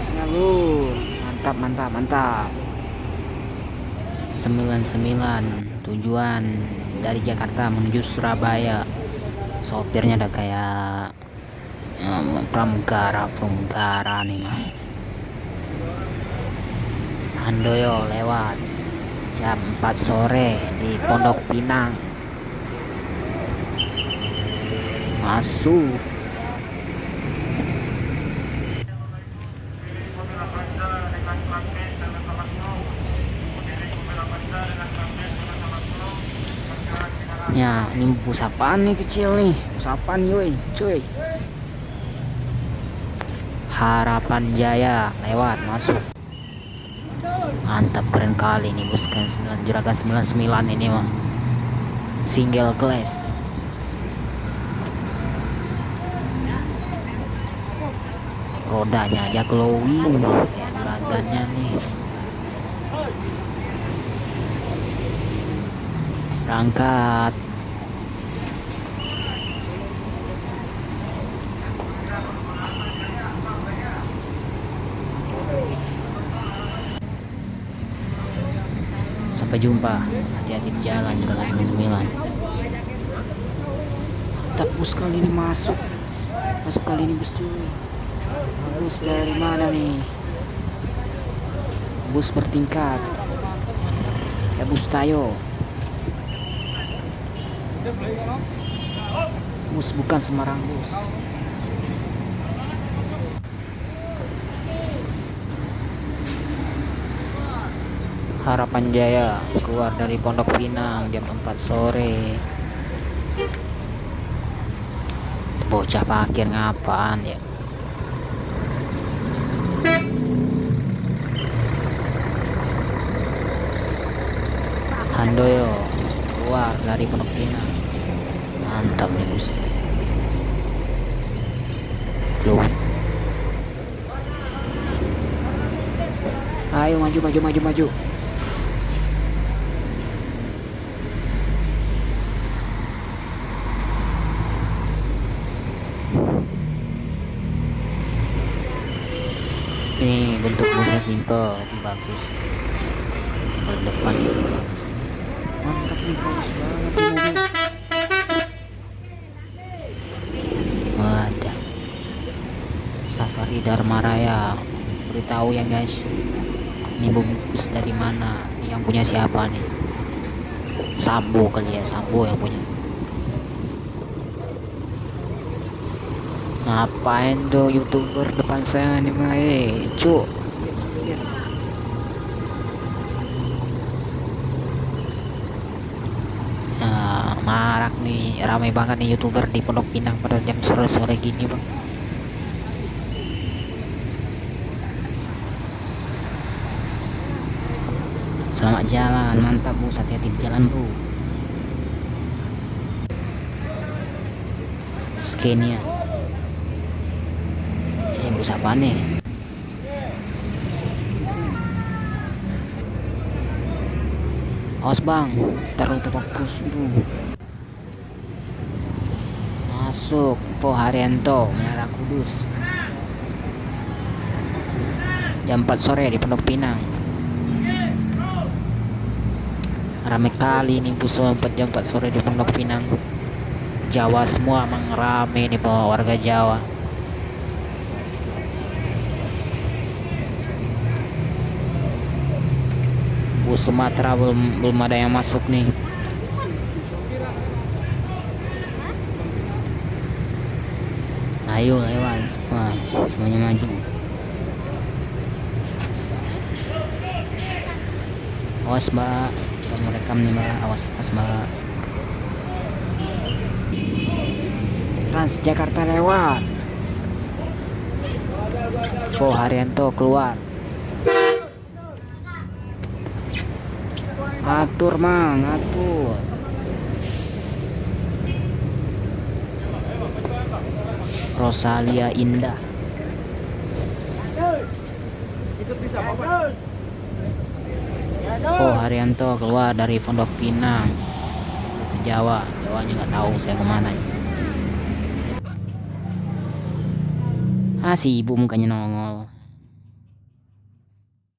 Terusnya bro, mantap mantap mantap. 99 tujuan dari Jakarta menuju Surabaya. Sopirnya udah kayak pramugara nih mah. Handoyo lewat jam 4 sore di Pondok Pinang. Masuk. Ya, ini bus apaan nih kecil nih? Bus apaan yoi, cuy? Harapan Jaya lewat masuk. Mantap, keren kali nih bus kan Juragan 99 ini mah. Single class. Rodanya aja glowing kayak juragannya nih. Berangkat. Sampai jumpa, hati-hati di jalan Juragan 99. Mantap, bus kali ini masuk kali ini bus cuy. Bus dari mana nih? Bus bertingkat ya, bus Tayo. Bus bukan sembarang bus. Harapan Jaya keluar dari Pondok Pinang jam 4 sore. Bocah parkir ngapaan ya? Handoyo keluar dari Pondok Pinang. Mantap nih bus. Loh. Ayo maju. Ini bentuk busnya simple tapi bagus. Kalau depan itu bagus. Mantap nih, bagus banget nih mobil. Wadah. Safari Dharma Raya. Beritahu ya guys. Ini bus dari mana? Yang punya siapa nih? Sambo kali ya, Sambo yang punya. Ngapain tuh YouTuber depan saya nih mah, cuk. Nah, marak nih, ramai banget nih YouTuber di Pondok Pinang pada jam sore-sore gini bang. Selamat jalan, mantap bus, hati-hati di jalan bro. Skenia. Bus apa nih? Awas bang, terlalu terfokus dulu. Masuk Po Haryanto Menara Kudus jam 4 sore di Pondok Pinang. Rame kali nih bus jam 4 sore di Pondok Pinang. Jawa semua emang rame nih bawa warga Jawa. Bus Sumatera belum ada yang masuk nih. Ayo lewat semuanya maju. Awas mbak, saya mau rekam nih mbak, awas mbak. Transjakarta lewat. Po Haryanto keluar. Atur mang, atur. Rosalia Indah. Po Haryanto keluar dari Pondok Pinang ke Jawa. Jawanya nggak tahu saya kemana. Si ibu mukanya nongol.